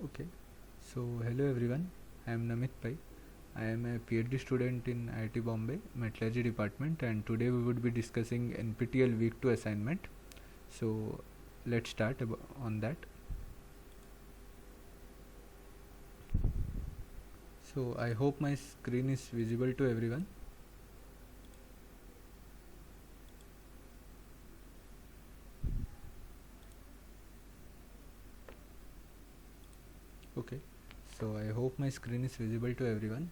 Okay, so hello everyone. I am Namit Pai. I am a PhD student in IIT Bombay, Metallurgy department, and today we would be discussing NPTEL Week 2 assignment. So let's start on that. So I hope my screen is visible to everyone. Okay, so I hope my screen is visible to everyone.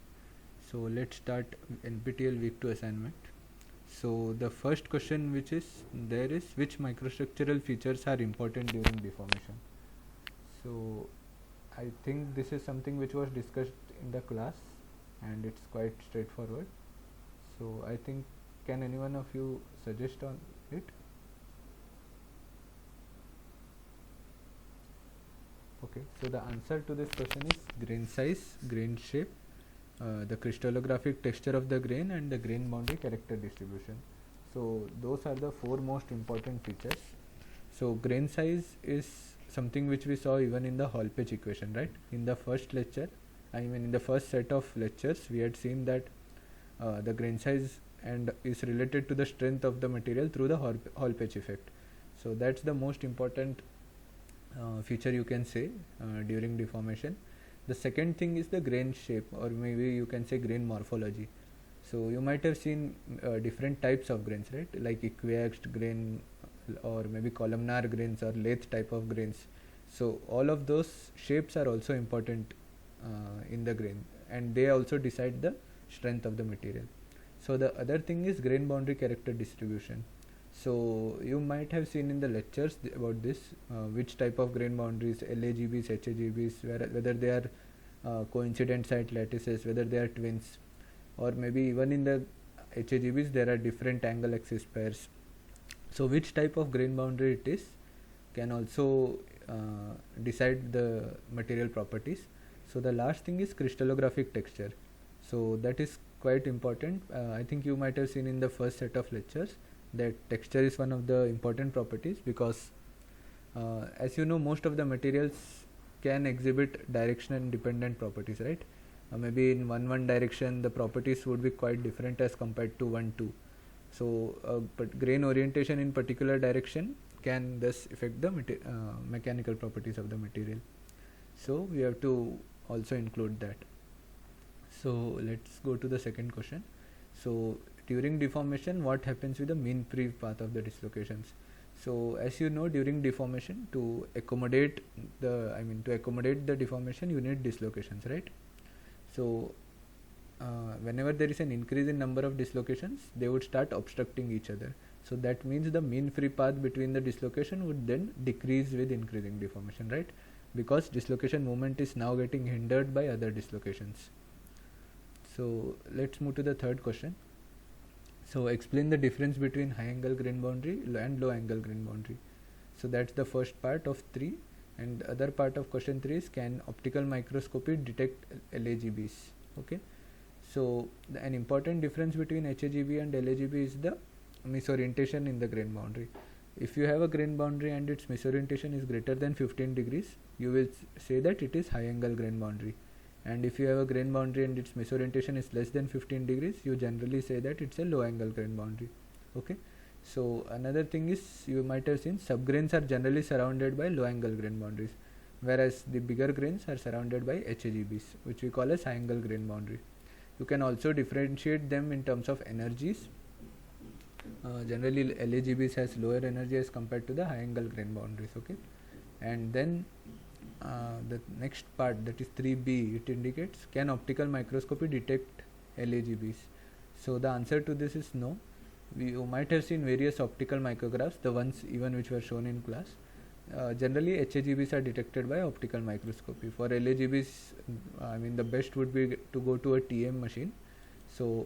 So let's start NPTEL Week 2 assignment. So the first question which is there is, which microstructural features are important during deformation? So I think this is something which was discussed in the class and it's quite straightforward. So I think, can anyone of you suggest on it? Okay, so the answer to this question is grain size, grain shape, the crystallographic texture of the grain, and the grain boundary character distribution. So those are the four most important features. So grain size is something which we saw even in the Hall-Page equation, right? In the first lecture, I mean in the first set of lectures, we had seen that the grain size and is related to the strength of the material through the Hall-Page effect. So that's the most important feature you can say during deformation. The second thing is the grain shape, or maybe you can say grain morphology. So you might have seen different types of grains, right? Like equiaxed grain, or maybe columnar grains, or lathe type of grains. So all of those shapes are also important in the grain, and they also decide the strength of the material. So the other thing is grain boundary character distribution. So you might have seen in the lectures about this, which type of grain boundaries, LAGBs, HAGBs, whether they are coincident site lattices, whether they are twins, or maybe even in the HAGBs there are different angle axis pairs. So which type of grain boundary it is can also decide the material properties. So the last thing is crystallographic texture. So that is quite important. I think you might have seen in the first set of lectures that texture is one of the important properties, because as you know, most of the materials can exhibit direction independent properties, right? Maybe in one direction the properties would be quite different as compared to 1 2. So but grain orientation in particular direction can thus affect the mechanical properties of the material. So we have to also include that. So let's go to the second question. So during deformation, what happens with the mean free path of the dislocations? So as you know, during deformation, to accommodate the deformation, you need dislocations, right? So whenever there is an increase in number of dislocations, they would start obstructing each other. So that means the mean free path between the dislocation would then decrease with increasing deformation, right? Because dislocation moment is now getting hindered by other dislocations. So let's move to the third question. So explain the difference between high angle grain boundary and low angle grain boundary. So that's the first part of 3, and the other part of question 3 is, can optical microscopy detect LAGBs? Okay, so an important difference between HAGB and LAGB is the misorientation in the grain boundary. If you have a grain boundary and its misorientation is greater than 15 degrees, you will say that it is high angle grain boundary. And if you have a grain boundary and its misorientation is less than 15 degrees, you generally say that it's a low angle grain boundary. Okay, so another thing is, you might have seen subgrains are generally surrounded by low angle grain boundaries, whereas the bigger grains are surrounded by HAGBs, which we call as high angle grain boundary. You can also differentiate them in terms of energies. Generally LAGBs has lower energy as compared to the high angle grain boundaries. Okay, and then the next part, that is 3b, it indicates, can optical microscopy detect LAGBs? So the answer to this is no. You might have seen various optical micrographs, the ones even which were shown in class. Generally HAGBs are detected by optical microscopy. For LAGBs, the best would be to go to a TM machine. So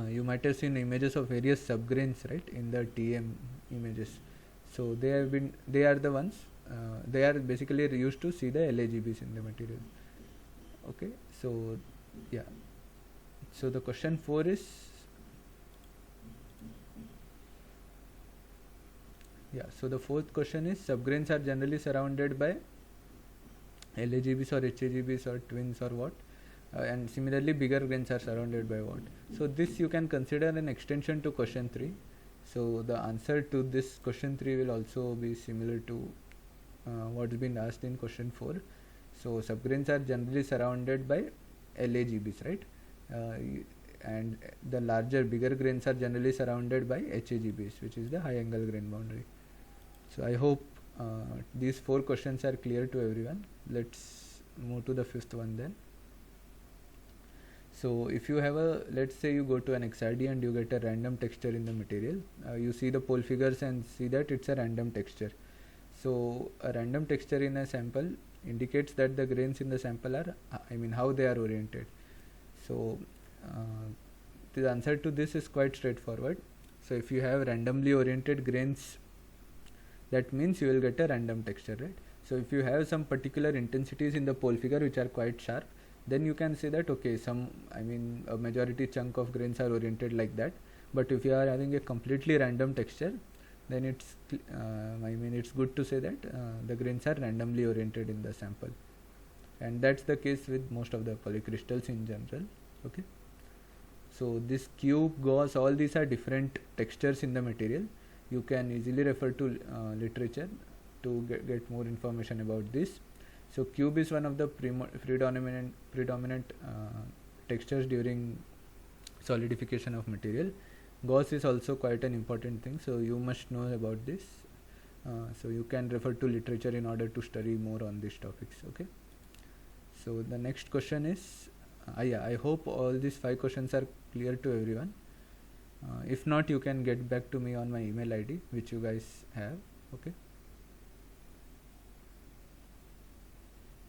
you might have seen images of various subgrains, right, in the TM images. So they are the ones, they are basically used to see the LAGBs in the material. Okay, so yeah, so the question 4 is, so the fourth question is, subgrains are generally surrounded by LAGBs or HAGBs or twins or what. And similarly bigger grains are surrounded by what. So this you can consider an extension to question 3. So the answer to this question 3 will also be similar to what's been asked in question 4. So subgrains are generally surrounded by LAGBs, right? And the larger bigger grains are generally surrounded by HAGBs, which is the high angle grain boundary. So I hope these 4 questions are clear to everyone. Let's move to the 5th one then. So if you have a, let's say you go to an XRD and you get a random texture in the material, you see the pole figures and see that it's a random texture. So a random texture in a sample indicates that the grains in the sample are, how they are oriented. So the answer to this is quite straightforward. So if you have randomly oriented grains, that means you will get a random texture, right? So if you have some particular intensities in the pole figure which are quite sharp, then you can say that okay, a majority chunk of grains are oriented like that. But if you are having a completely random texture, then it's it's good to say that the grains are randomly oriented in the sample, and that's the case with most of the polycrystals in general. Okay, so this cube, gauze, all these are different textures in the material. You can easily refer to literature to get more information about this. So cube is one of the predominant textures during solidification of material. Gauze is also quite an important thing, so you must know about this. So you can refer to literature in order to study more on these topics. Okay. So the next question is, I hope all these 5 questions are clear to everyone. If not, you can get back to me on my email ID, which you guys have. Okay.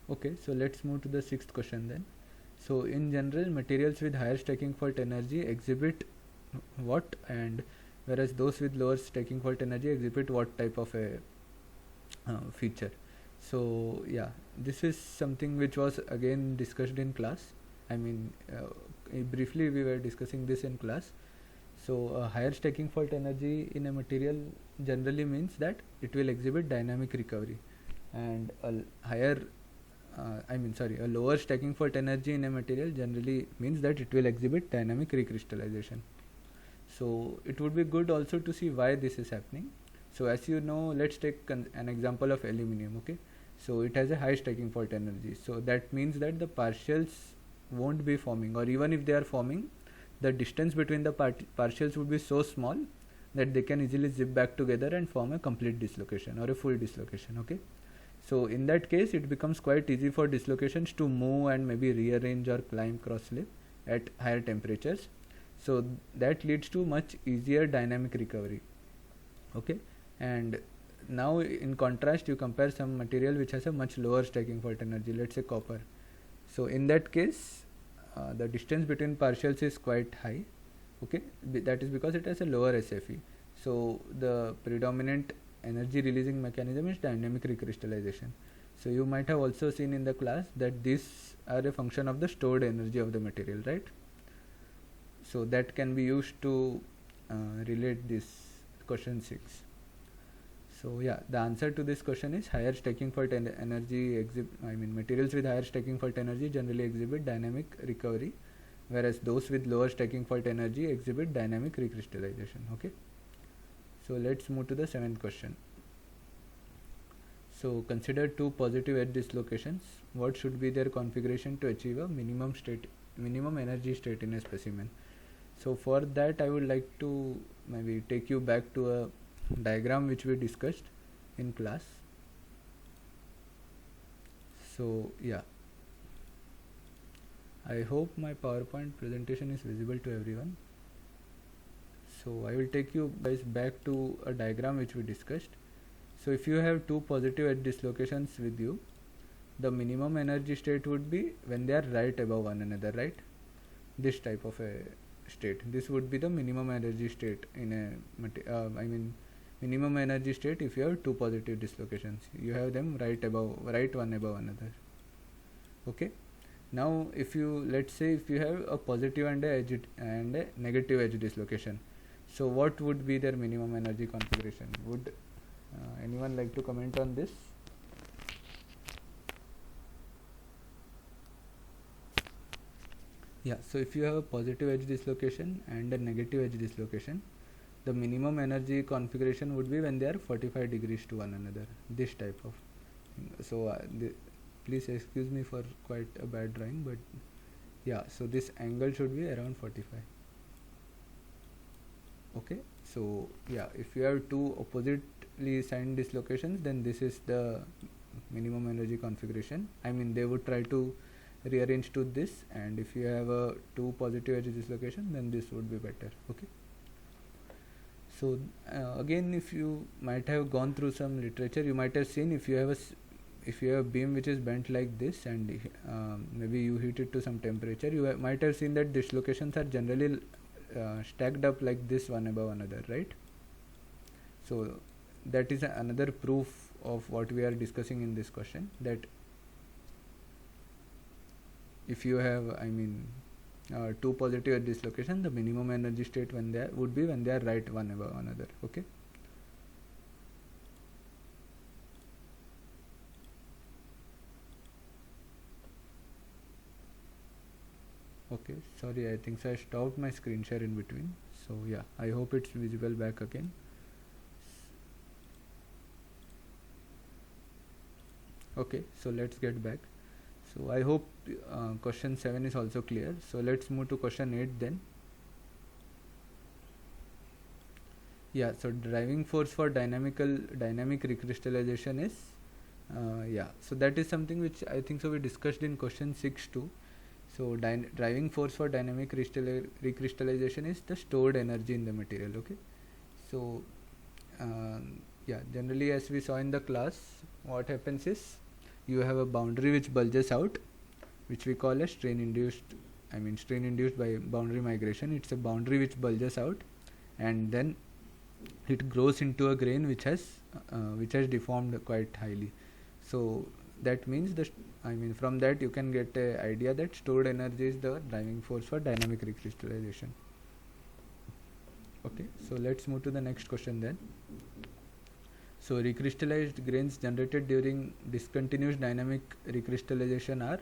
Okay, so let's move to the 6th question then. So in general, materials with higher stacking fault energy exhibit what, and whereas those with lower stacking fault energy exhibit what type of a feature. So yeah, this is something which was again discussed in class. Briefly we were discussing this in class. So a higher stacking fault energy in a material generally means that it will exhibit dynamic recovery, and a lower stacking fault energy in a material generally means that it will exhibit dynamic recrystallization. So it would be good also to see why this is happening. So as you know, let's take an example of aluminum. Okay, so it has a high stacking fault energy, so that means that the partials won't be forming, or even if they are forming, the distance between the partials would be so small that they can easily zip back together and form a complete dislocation or a full dislocation. Okay, so in that case it becomes quite easy for dislocations to move and maybe rearrange or climb cross slip at higher temperatures. So that leads to much easier dynamic recovery. Okay, and now in contrast you compare some material which has a much lower stacking fault energy, let's say copper. So in that case the distance between partials is quite high. Okay, that is because it has a lower SFE. So the predominant energy releasing mechanism is dynamic recrystallization. So you might have also seen in the class that these are a function of the stored energy of the material, right? So that can be used to relate this question 6. So yeah, the answer to this question is higher stacking fault energy materials with higher stacking fault energy generally exhibit dynamic recovery, whereas those with lower stacking fault energy exhibit dynamic recrystallization. Okay, so let's move to the 7th question. So consider 2 positive edge dislocations. What should be their configuration to achieve a minimum energy state in a specimen? So for that I would like to maybe take you back to a diagram which we discussed in class. So yeah, I hope my PowerPoint presentation is visible to everyone. So I will take you guys back to a diagram which we discussed. So if you have 2 positive edge dislocations with you, the minimum energy state would be when they are right above one another, right? This type of a state. This would be the minimum energy state in a minimum energy state if you have 2 positive dislocations. You have them right one above another. Okay. Now if you, let's say if you have a positive and a negative edge dislocation, so what would be their minimum energy configuration? Would anyone like to comment on this? Yeah, so if you have a positive edge dislocation and a negative edge dislocation, the minimum energy configuration would be when they are 45 degrees to one another, this type of thing. So please excuse me for quite a bad drawing, but yeah, so this angle should be around 45. Okay, so yeah, if you have two oppositely signed dislocations, then this is the minimum energy configuration. I mean, they would try to rearrange to this, and if you have a two positive edge dislocation, then this would be better. Okay, so again, if you might have gone through some literature, you might have seen if you have if you have a beam which is bent like this, and maybe you heat it to some temperature, you might have seen that dislocations are generally stacked up like this, one above another, right? So that is another proof of what we are discussing in this question, that if you have, I mean, two positive dislocation, the minimum energy state when they would be when they are right one above another. Okay, okay, sorry, I think so I stopped my screen share in between. So yeah, I hope it's visible back again. Okay, so let's get back. So I hope question 7 is also clear. So let's move to question 8 then. Yeah, so driving force for dynamic recrystallization is yeah, so that is something which I think so we discussed in question 6 too. So driving force for dynamic recrystallization is the stored energy in the material. Okay, so yeah, generally as we saw in the class, what happens is you have a boundary which bulges out, which we call a strain induced, I mean strain induced by boundary migration. It's a boundary which bulges out, and then it grows into a grain which has deformed quite highly. So that means I mean, from that you can get a idea that stored energy is the driving force for dynamic recrystallization. Okay, so let's move to the next question then. So recrystallized grains generated during discontinuous dynamic recrystallization are,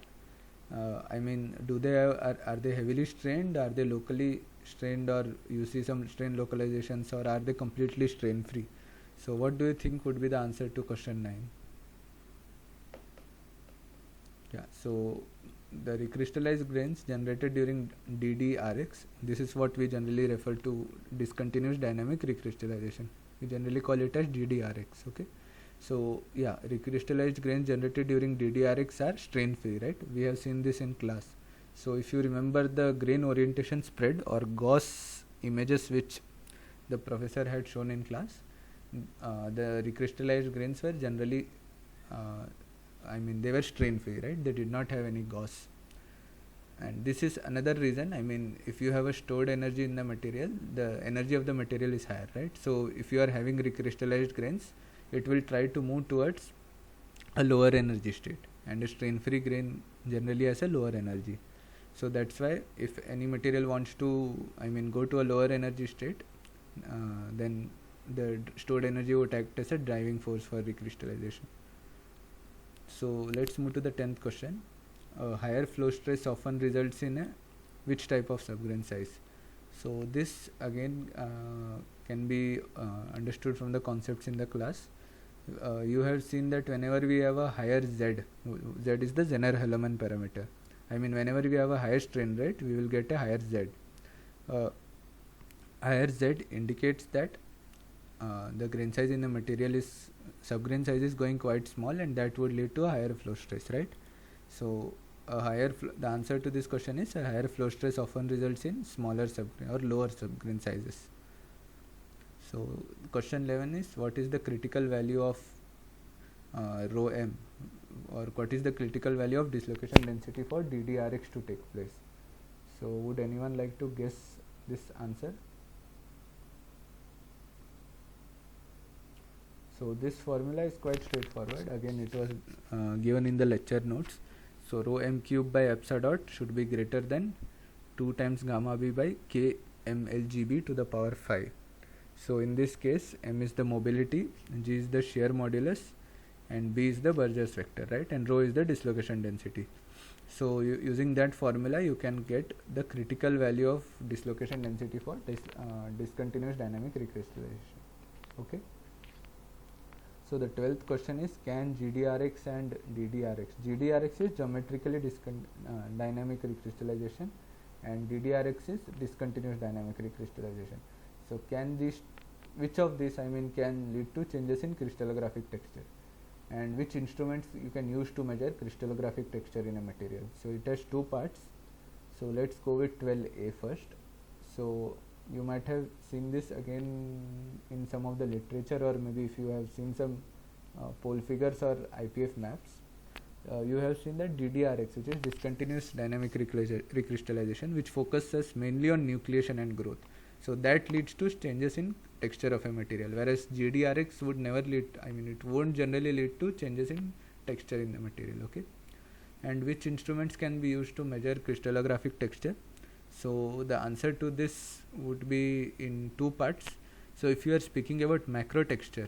I mean, do they are they heavily strained, are they locally strained, or you see some strain localizations, or are they completely strain free? So what do you think would be the answer to question 9? Yeah, so the recrystallized grains generated during DDRX, this is what we generally refer to discontinuous dynamic recrystallization. We generally call it as DDRX. Okay, so yeah, recrystallized grains generated during DDRX are strain free, right? We have seen this in class. So if you remember the grain orientation spread or Gauss images which the professor had shown in class, the recrystallized grains were generally I mean, they were strain free, right? They did not have any Gauss. And this is another reason, I mean, if you have a stored energy in the material, the energy of the material is higher, right? So if you are having recrystallized grains, it will try to move towards a lower energy state, and a strain free grain generally has a lower energy. So that's why if any material wants to, I mean, go to a lower energy state, then the stored energy would act as a driving force for recrystallization. So let's move to the 10th question. Higher flow stress often results in a which type of subgrain size? So this again can be understood from the concepts in the class. You have seen that whenever we have a higher Z, Z is the Zener-Hallemann parameter. I mean, whenever we have a higher strain rate, we will get a higher Z. Higher Z indicates that the grain size in the material is, subgrain size is going quite small, and that would lead to a higher flow stress, right? So the answer to this question is a higher flow stress often results in smaller subgrain or lower subgrain sizes. So question 11 is, what is the critical value of rho m, or what is the critical value of dislocation density for DDRX to take place? So would anyone like to guess this answer? So this formula is quite straightforward. Again, it was given in the lecture notes. So rho m cube by epsilon dot should be greater than 2 times gamma b by k mlgb to the power 5. So in this case, m is the mobility, g is the shear modulus, and b is the Burgers vector, right? And rho is the dislocation density. So using that formula you can get the critical value of dislocation density for discontinuous dynamic recrystallization. Okay. So the 12th question is, can GDRX and DDRX? GDRX is geometrically dynamic recrystallization and DDRX is discontinuous dynamic recrystallization. So can these, which of these can lead to changes in crystallographic texture, and which instruments you can use to measure crystallographic texture in a material? So it has two parts. So let's go with 12A first. So you might have seen this again in some of the literature, or maybe if you have seen some pole figures or IPF maps, you have seen that DDRX, which is discontinuous dynamic recrystallization, which focuses mainly on nucleation and growth. So that leads to changes in texture of a material, whereas GDRX would never lead, it won't generally lead to changes in texture in the material. Okay. And which instruments can be used to measure crystallographic texture? So the answer to this would be in two parts. So if you are speaking about macro texture,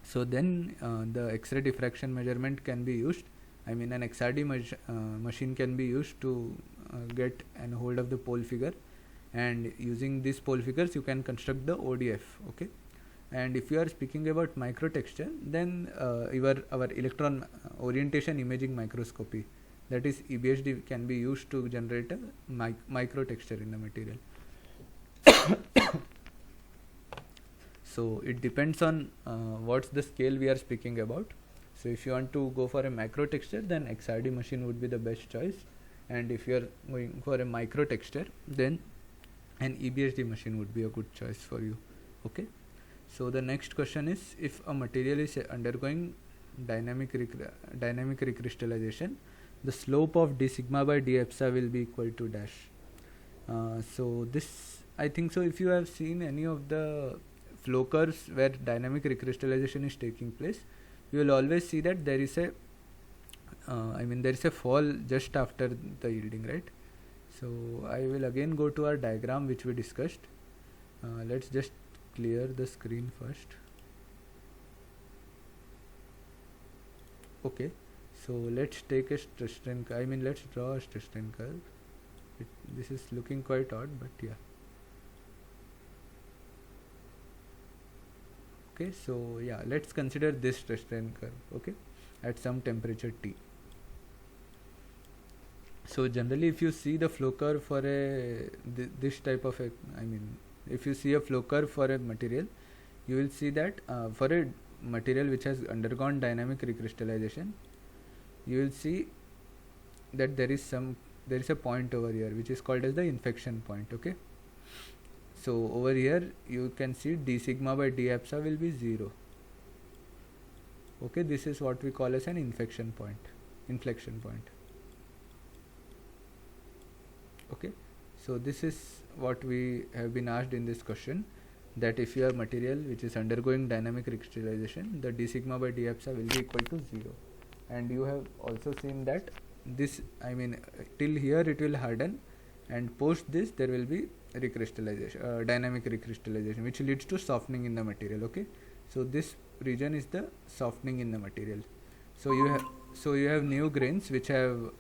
so then the X-ray diffraction measurement can be used. An XRD machine can be used to get an hold of the pole figure, and using these pole figures you can construct the ODF. Okay. And if you are speaking about micro texture, then our electron orientation imaging microscopy, that is EBHD, can be used to generate a micro texture in the material. So it depends on what's the scale we are speaking about. So if you want to go for a macro texture, then XRD machine would be the best choice, and if you are going for a micro texture, then an EBHD machine would be a good choice for you. Okay. So the next question is, if a material is undergoing dynamic recrystallization, the slope of d sigma by d epsilon will be equal to dash. So this, I think so, if you have seen any of the flow curves where dynamic recrystallization is taking place, you will always see that there is a there is a fall just after the yielding, right? So I will again go to our diagram which we discussed. Let's just clear the screen first. Okay, so let's take a stress strain curve. Let's draw a stress strain curve. This is looking quite odd, but yeah. Okay, so yeah, let's consider this stress strain curve. Okay, at some temperature T. So generally, if you see the flow curve for this type of if you see a flow curve for a material, you will see that for a material which has undergone dynamic recrystallization, you will see that there is a point over here which is called as the infection point. Okay, so over here you can see d sigma by d epsilon will be 0. Okay, this is what we call as an inflection point. Okay, so this is what we have been asked in this question, that if you have material which is undergoing dynamic recrystallization, the d sigma by d epsilon will be equal to 0. And you have also seen that this, till here it will harden, and post this there will be recrystallization, dynamic recrystallization, which leads to softening in the material. Okay, so this region is the softening in the material. So you have new grains which have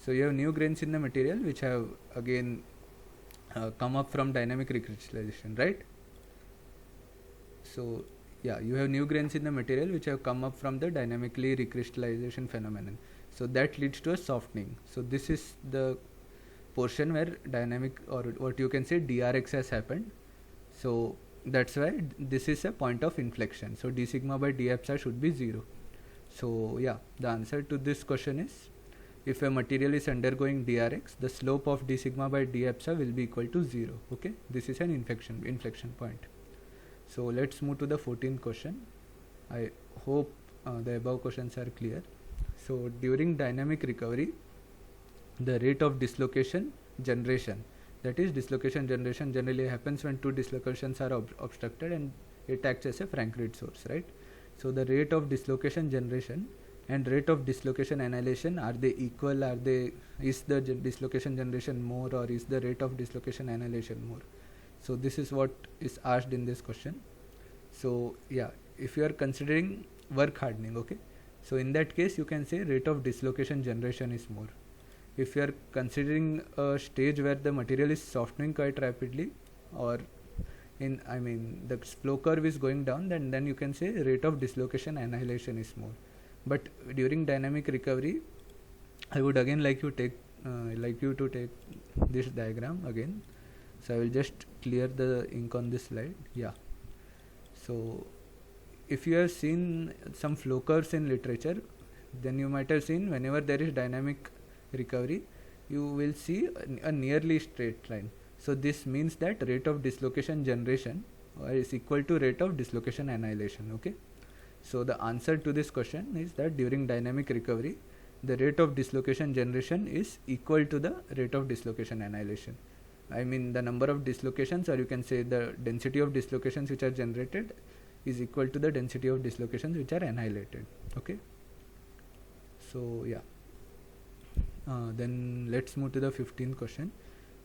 in the material which have again come up from dynamic recrystallization, right? So yeah, you have new grains in the material which have come up from the dynamically recrystallization phenomenon. So that leads to a softening. So this is the portion where dynamic, or what you can say, DRX has happened. So that's why this is a point of inflection. So d sigma by d epsilon should be 0. So yeah, the answer to this question is, if a material is undergoing DRX, the slope of d sigma by d epsilon will be equal to 0. Okay, this is an inflection point. So let's move to the 14th question. I hope the above questions are clear. So during dynamic recovery, the rate of dislocation generation, that is dislocation generation generally happens when two dislocations are obstructed and it acts as a Frank-Read source, right? So the rate of dislocation generation and rate of dislocation annihilation, are they equal? Is the dislocation generation more, or is the rate of dislocation annihilation more? So this is what is asked in this question. So yeah, if you are considering work hardening, okay, So in that case you can say rate of dislocation generation is more. If you are considering a stage where the material is softening quite rapidly, or the flow curve is going down, then you can say rate of dislocation annihilation is more. But during dynamic recovery, I would again like you to take this diagram again. So I will just clear the ink on this slide. Yeah. So if you have seen some flow curves in literature, then you might have seen whenever there is dynamic recovery, you will see a nearly straight line. So this means that rate of dislocation generation is equal to rate of dislocation annihilation. Okay. So the answer to this question is that during dynamic recovery, the rate of dislocation generation is equal to the rate of dislocation annihilation. The number of dislocations, or you can say the density of dislocations which are generated, is equal to the density of dislocations which are annihilated. Okay. So yeah. Then let's move to the 15th question.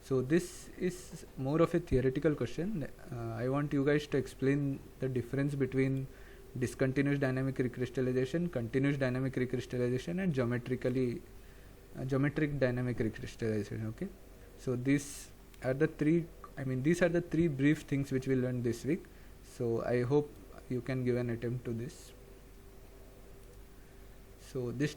So this is more of a theoretical question. I want you guys to explain the difference between discontinuous dynamic recrystallization, continuous dynamic recrystallization, and geometric dynamic recrystallization. Okay. So these are the three brief things which we learned this week. So I hope you can give an attempt to this. So this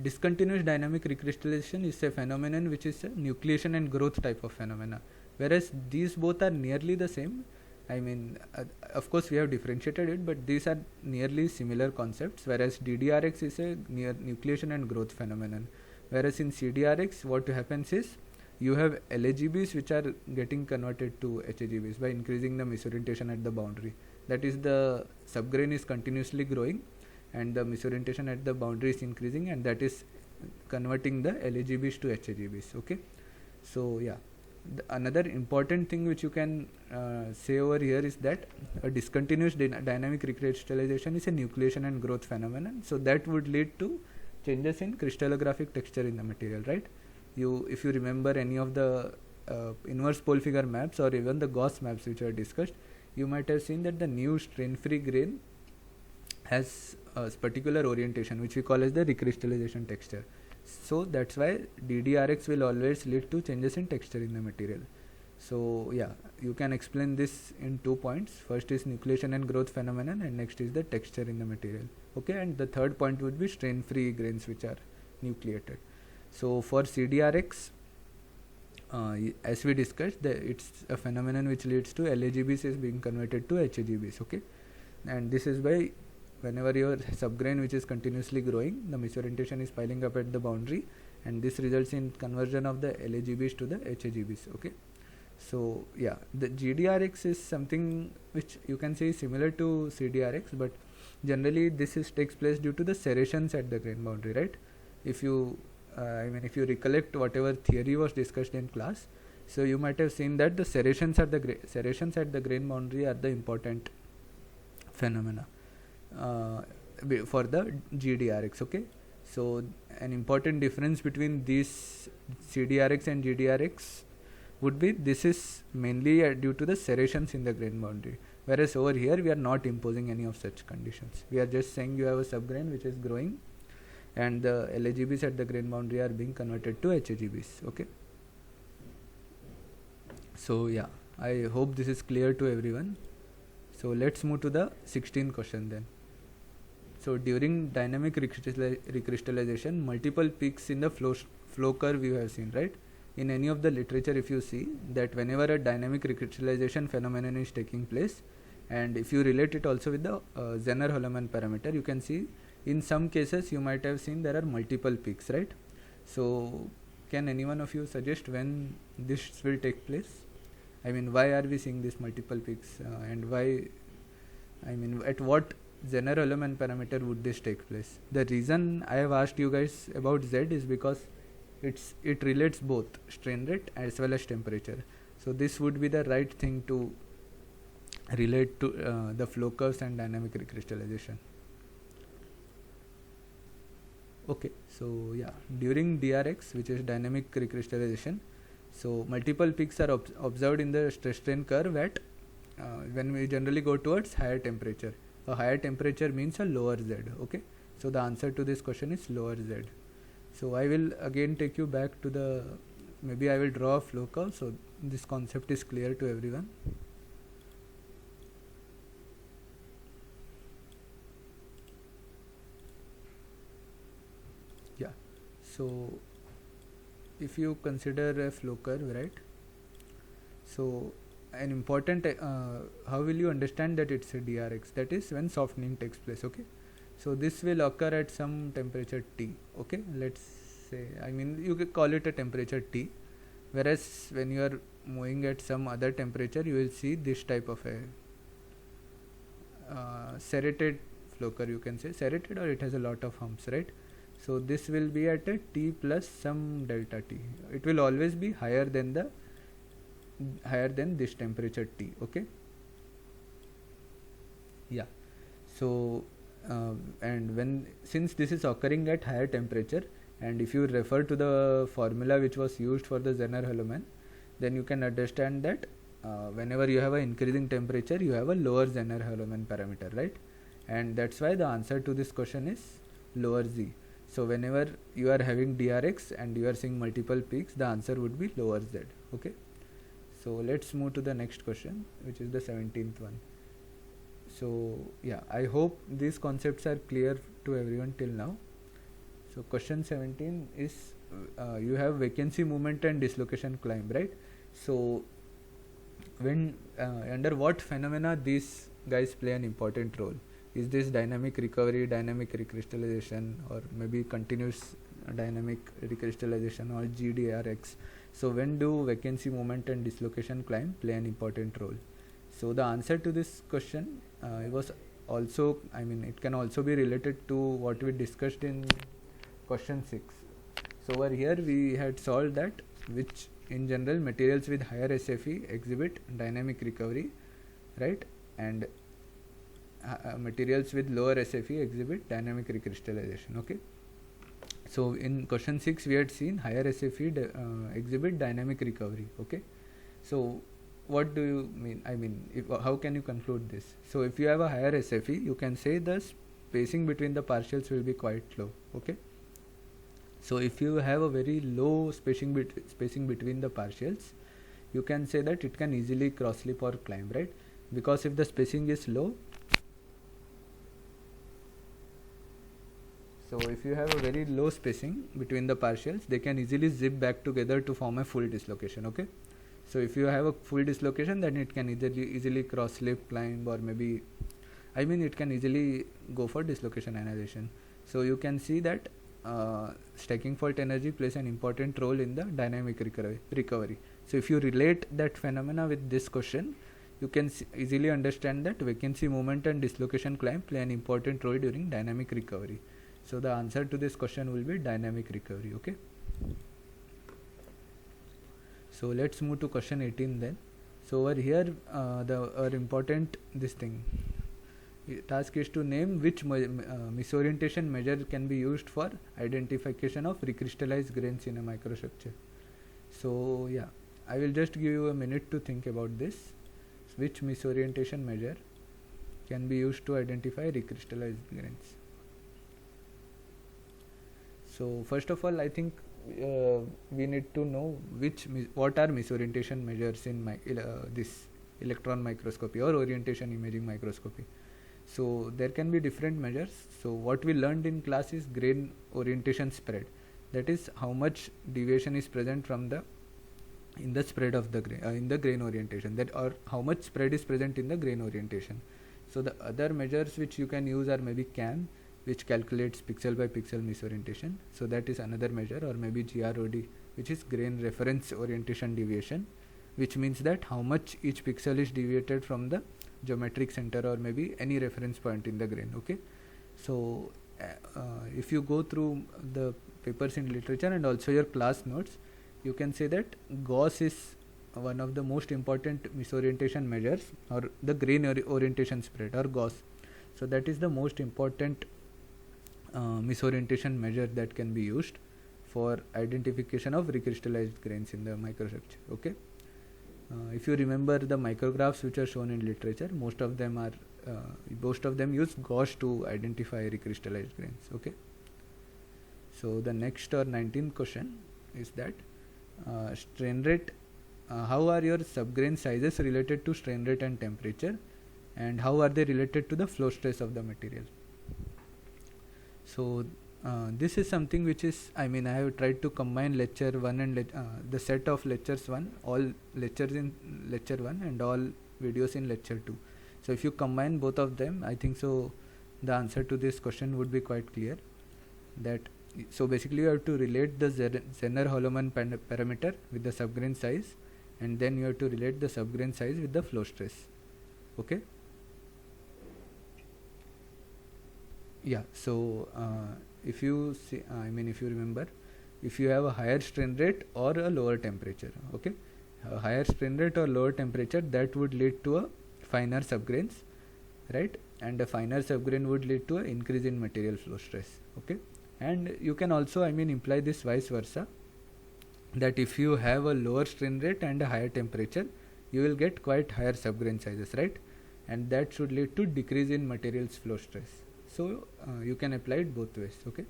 discontinuous dynamic recrystallization is a phenomenon which is a nucleation and growth type of phenomena, whereas these both are nearly the same. Of course we have differentiated it, but these are nearly similar concepts, whereas DDRX is a near nucleation and growth phenomenon, whereas in CDRX what happens is you have LAGBs which are getting converted to HAGBs by increasing the misorientation at the boundary. That is, the subgrain is continuously growing and the misorientation at the boundary is increasing, and that is converting the LAGBs to HAGBs. Okay. So yeah, another important thing which you can say over here is that a discontinuous dynamic recrystallization is a nucleation and growth phenomenon. So that would lead to changes in crystallographic texture in the material, right? If you remember any of the inverse pole figure maps or even the Gauss maps which are discussed, you might have seen that the new strain-free grain has a particular orientation which we call as the recrystallization texture. So that's why DDRX will always lead to changes in texture in the material. So yeah, you can explain this in 2 points. First is nucleation and growth phenomenon, and next is the texture in the material. Okay, and the third point would be strain-free grains which are nucleated. So for CDRX, as we discussed, it's a phenomenon which leads to LAGBs is being converted to HAGBs. Okay, and this is by whenever your subgrain which is continuously growing, the misorientation is piling up at the boundary, and this results in conversion of the LAGBs to the HAGBs. Okay. So yeah, the GDRX is something which you can say is similar to CDRX, but generally this takes place due to the serrations at the grain boundary, right? If you recollect whatever theory was discussed in class, so you might have seen that the serrations at the grain boundary are the important phenomena for the GDRX. Okay, so an important difference between these CDRX and GDRX would be this is mainly due to the serrations in the grain boundary, whereas over here we are not imposing any of such conditions. We are just saying you have a subgrain which is growing and the LAGBs at the grain boundary are being converted to HAGBs. Okay, so yeah, I hope this is clear to everyone. So let's move to the 16th question then. So during dynamic recrystallization, multiple peaks in the flow curve you have seen, right? In any of the literature, if you see that whenever a dynamic recrystallization phenomenon is taking place, and if you relate it also with the Zener-Holleman parameter, you can see in some cases you might have seen there are multiple peaks, right? So can any one of you suggest when this will take place? Why are we seeing these multiple peaks and why, at what Zener-Holleman parameter would this take place? The reason I have asked you guys about Z is because it relates both strain rate as well as temperature. So this would be the right thing to relate to the flow curves and dynamic recrystallization. Okay, so yeah, during DRX, which is dynamic recrystallization, so multiple peaks are observed in the stress strain curve at when we generally go towards higher temperature. A higher temperature means a lower Z. Okay, So the answer to this question is lower Z. So I will again take you back to the, maybe I will draw a flow curve so this concept is clear to everyone. Yeah, so if you consider a flow curve, right? So an important, how will you understand that it's a DRX? That is when softening takes place, okay? So this will occur at some temperature T, okay? Let's say, I mean, you could call it a temperature T, whereas when you are moving at some other temperature, you will see this type of a serrated flow curve, you can say serrated, or it has a lot of humps, right? So this will be at a T plus some delta T. It will always be higher than this temperature T, okay? Yeah. So and since this is occurring at higher temperature, and if you refer to the formula which was used for the Zener-Holoman, then you can understand that whenever you have an increasing temperature, you have a lower Zener-Holoman parameter, right? And that's why the answer to this question is lower Z. So whenever you are having DRX and you are seeing multiple peaks, the answer would be lower Z, okay? So let's move to the next question, which is the 17th one. So yeah, I hope these concepts are clear to everyone till now. So question 17 is you have vacancy movement and dislocation climb, right? So when under what phenomena these guys play an important role? Is this dynamic recovery, dynamic recrystallization, or maybe continuous dynamic recrystallization, or GDRX? So when do vacancy movement and dislocation climb play an important role? So the answer to this question it was also, I mean, it can also be related to what we discussed in question 6. So over here we had solved that which in general materials with higher SFE exhibit dynamic recovery, right? And materials with lower SFE exhibit dynamic recrystallization, okay? So in question 6 we had seen higher SFE exhibit dynamic recovery, okay? So what do you mean? I mean, how can you conclude this? So if you have a higher SFE, you can say the spacing between the partials will be quite low, okay? So if you have a very low spacing between the partials, you can say that it can easily cross slip or climb, right? Because if the spacing is low, so if you have a very low spacing between the partials, they can easily zip back together to form a full dislocation, okay? So if you have a full dislocation, then it can easily cross slip, climb, or maybe, I mean, it can easily go for dislocation annihilation. So you can see that stacking fault energy plays an important role in the dynamic recovery. So if you relate that phenomena with this question, you can easily understand that vacancy movement and dislocation climb play an important role during dynamic recovery. So the answer to this question will be dynamic recovery, okay? So let's move to question 18 then. So over here our important this thing task is to name which misorientation measure can be used for identification of recrystallized grains in a microstructure. So yeah, I will just give you a minute to think about this. Which misorientation measure can be used to identify recrystallized grains? So first of all, I think we need to know what are misorientation measures in this electron microscopy or orientation imaging microscopy. So there can be different measures. So what we learned in class is grain orientation spread. That is how much deviation is present from in the spread of the grain in the grain orientation, that or how much spread is present in the grain orientation. So the other measures which you can use are maybe CAM, which calculates pixel by pixel misorientation. So that is another measure, or maybe GROD, which is grain reference orientation deviation, which means that how much each pixel is deviated from the geometric center or maybe any reference point in the grain, okay? So if you go through the papers in literature and also your class notes, you can say that Gauss is one of the most important misorientation measures, or the grain orientation spread, or Gauss. So that is the most important misorientation measure that can be used for identification of recrystallized grains in the microstructure, okay? If you remember the micrographs which are shown in literature, most of them are most of them use gauge to identify recrystallized grains. Okay. So the next or 19th question is that strain rate. How are your subgrain sizes related to strain rate and temperature, and how are they related to the flow stress of the material? So this is something which is, I mean, I have tried to combine lecture 1 and the set of lectures 1, all lectures in lecture 1 and all videos in lecture 2. So if you combine both of them, I think so the answer to this question would be quite clear. That so basically you have to relate the Zener-Holloman parameter with the subgrain size, and then you have to relate the subgrain size with the flow stress. Okay. Yeah. So if you see, I mean, if you remember, if you have a higher strain rate or a lower temperature, okay, a higher strain rate or lower temperature, that would lead to a finer subgrains, right? And a finer subgrain would lead to an increase in material flow stress. Okay. And you can also, I mean, imply this vice versa, that if you have a lower strain rate and a higher temperature, you will get quite higher subgrain sizes, right? And that should lead to decrease in materials flow stress. So you can apply it both ways. Okay.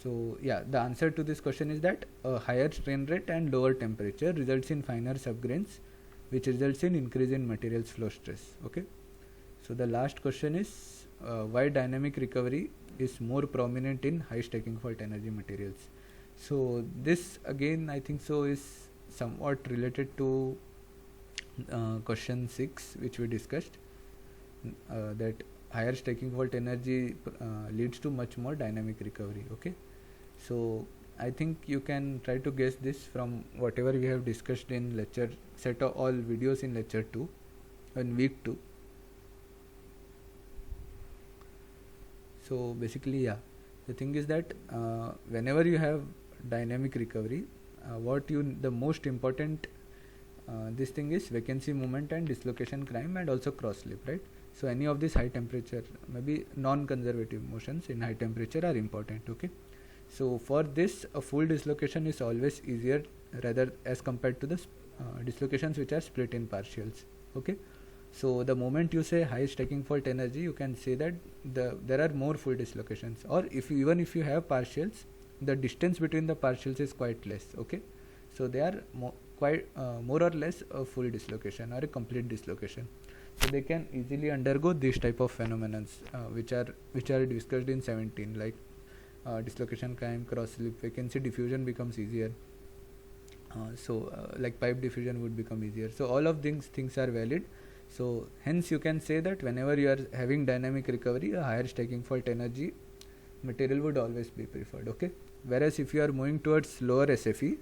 So yeah, the answer to this question is that a higher strain rate and lower temperature results in finer subgrains, which results in increase in materials flow stress. Okay. So the last question is why dynamic recovery is more prominent in high stacking fault energy materials. So this again, I think so, is somewhat related to question 6 which we discussed, that higher stacking fault energy leads to much more dynamic recovery. Okay. So I think you can try to guess this from whatever we have discussed in lecture set of all videos in lecture 2 in week 2. So basically, yeah, the thing is that whenever you have dynamic recovery, the most important this thing is vacancy moment and dislocation crime and also cross slip, right? So any of these high temperature, maybe non-conservative motions in high temperature are important. Okay. So for this, a full dislocation is always easier rather as compared to the dislocations which are split in partials. Okay. So the moment you say high stacking fault energy, you can say that there are more full dislocations, or even if you have partials, the distance between the partials is quite less. Okay. So they are more or less a full dislocation or a complete dislocation. So they can easily undergo this type of phenomena which are discussed in 17, like dislocation crime, cross slip, vacancy diffusion becomes easier. Like pipe diffusion would become easier. So all of these things are valid. So hence you can say that whenever you are having dynamic recovery, a higher stacking fault energy material would always be preferred. Okay. Whereas if you are moving towards lower SFE,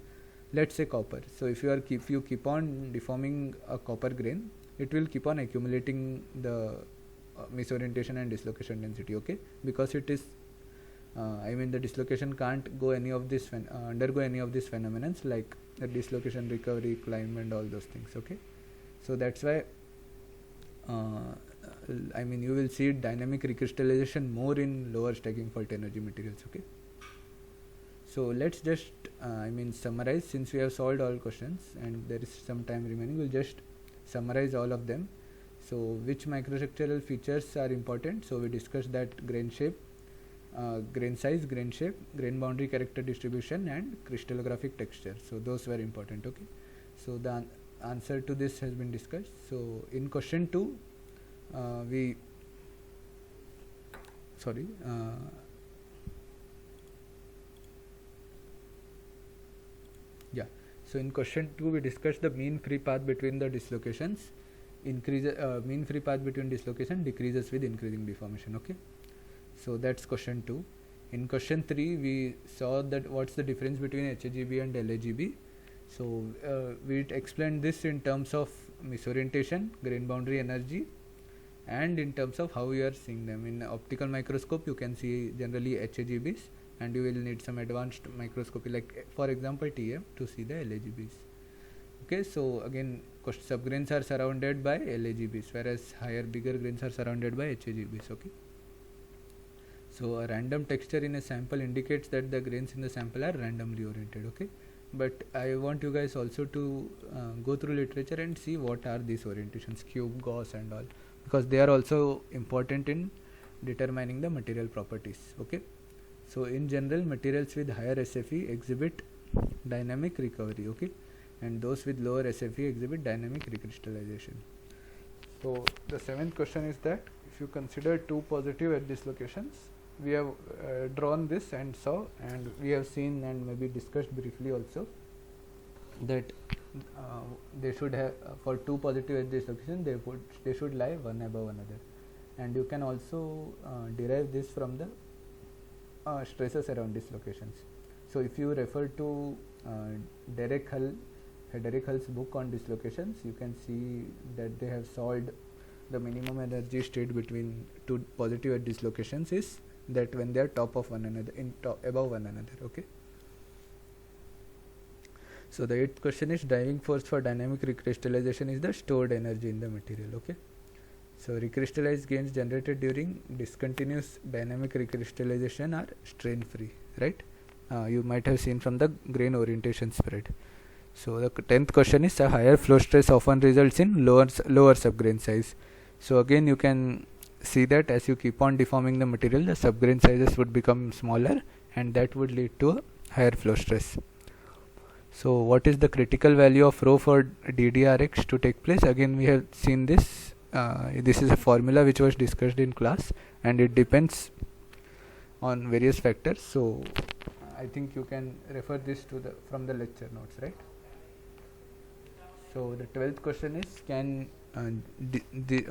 let's say copper. So if you keep on deforming a copper grain, it will keep on accumulating the misorientation and dislocation density. Okay, because it is I mean, the dislocation can't go any of this undergo any of these phenomena like the dislocation recovery, climb, and all those things. Okay, so that's why I mean, you will see dynamic recrystallization more in lower stacking fault energy materials. Okay, so let's just I mean summarize, since we have solved all questions and there is some time remaining. We'll just summarize all of them. So which microstructural features are important? So we discussed that grain shape, grain size, grain shape, grain boundary character distribution, and crystallographic texture. So those were important. Okay, so the answer to this has been discussed. So in question 2 so in question 2 we discussed the mean free path between the dislocations. Mean free path between dislocation decreases with increasing deformation. Okay, so that's question 2. In question 3 we saw that what's the difference between HAGB and LAGB. So we explained this in terms of misorientation, grain boundary energy, and in terms of how you are seeing them. In optical microscope you can see generally HAGBs, and you will need some advanced microscopy like for example TM to see the LAGBs. Okay, so again subgrains are surrounded by LAGBs, whereas bigger grains are surrounded by HAGBs. Okay, so a random texture in a sample indicates that the grains in the sample are randomly oriented. Okay, but I want you guys also to go through literature and see what are these orientations, Cube, Gauss, and all. because they are also important in determining the material properties. Okay, so in general, materials with higher SFE exhibit dynamic recovery, okay, and those with lower SFE exhibit dynamic recrystallization. So the seventh question is that if you consider two positive edge dislocations, we have drawn this and saw, and we have seen and maybe discussed briefly also that they should have for two positive edge dislocations they should lie one above another, and you can also derive this from the stresses around dislocations. So if you refer to Derek Hull's book on dislocations, you can see that they have solved the minimum energy state between two positive edge dislocations is that when they are top of one another, above one another. Okay. So the eighth question is driving force for dynamic recrystallization is the stored energy in the material. Okay. So recrystallized gains generated during discontinuous dynamic recrystallization are strain free, right? You might have seen from the grain orientation spread. So the 10th question is a higher flow stress often results in lower subgrain size. So again you can see that as you keep on deforming the material, the subgrain sizes would become smaller, and that would lead to a higher flow stress. So what is the critical value of rho for DDRX to take place? Again we have seen this. This is a formula which was discussed in class, and it depends on various factors. So I think you can refer this to from the lecture notes, right? So the 12th question is, can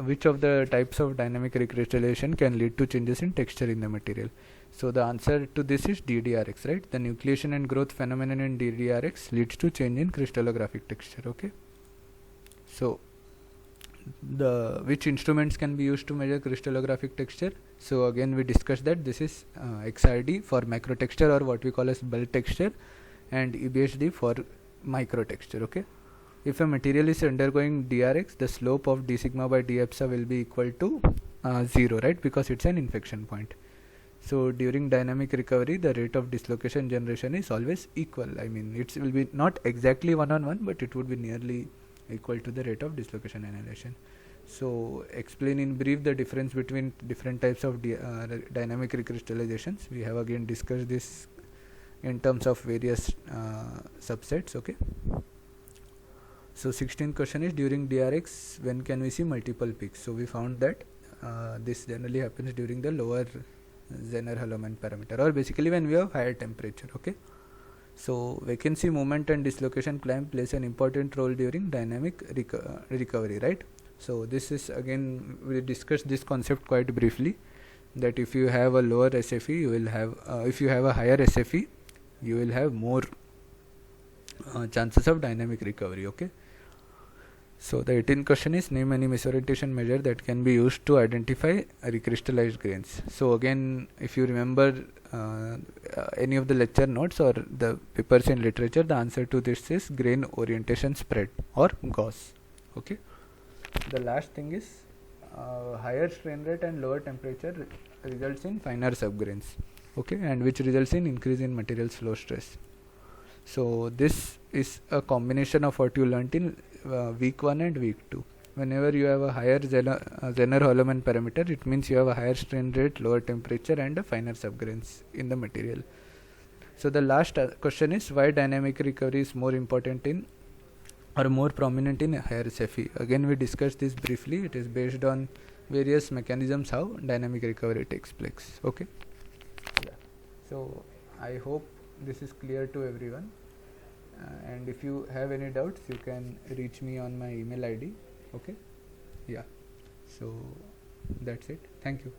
which of the types of dynamic recrystallization can lead to changes in texture in the material? So the answer to this is DDRX, right? The nucleation and growth phenomenon in DDRX leads to change in crystallographic texture. Okay. So which instruments can be used to measure crystallographic texture? So again we discussed that this is XRD for macro texture, or what we call as bulk texture, and EBHD for micro texture. Okay. If a material is undergoing DRX, the slope of d sigma by d epsilon will be equal to 0, right? Because it's an inflection point. So during dynamic recovery, the rate of dislocation generation is always equal. I mean, it will be not exactly 1:1, but it would be nearly equal to the rate of dislocation annihilation. So explain in brief the difference between different types of dynamic recrystallizations. We have again discussed this in terms of various subsets. Okay. So 16th question is, during DRX, when can we see multiple peaks? So we found that this generally happens during the lower Zener-Holloman parameter, or basically when we have higher temperature. Okay. So vacancy, moment and dislocation climb plays an important role during dynamic recovery, right? So this is again, we discussed this concept quite briefly, that if you have a lower SFE, you will have if you have a higher SFE, you will have more chances of dynamic recovery. Okay. So the 18th question is, name any misorientation measure that can be used to identify recrystallized grains. So again, if you remember any of the lecture notes or the papers in literature, the answer to this is grain orientation spread, or Gauss. Okay. The last thing is higher strain rate and lower temperature results in finer subgrains. Okay, and which results in increase in materials flow stress. So this is a combination of what you learnt in week 1 and week 2. Whenever you have a higher Zener-Holloman parameter, it means you have a higher strain rate, lower temperature, and a finer subgrains in the material. So the last question is, why dynamic recovery is more important in, or more prominent in, higher SFE. Again we discussed this briefly. It is based on various mechanisms how dynamic recovery takes place. Okay. Yeah. So I hope this is clear to everyone. And if you have any doubts, you can reach me on my email ID. Okay. Yeah. So that's it. Thank you.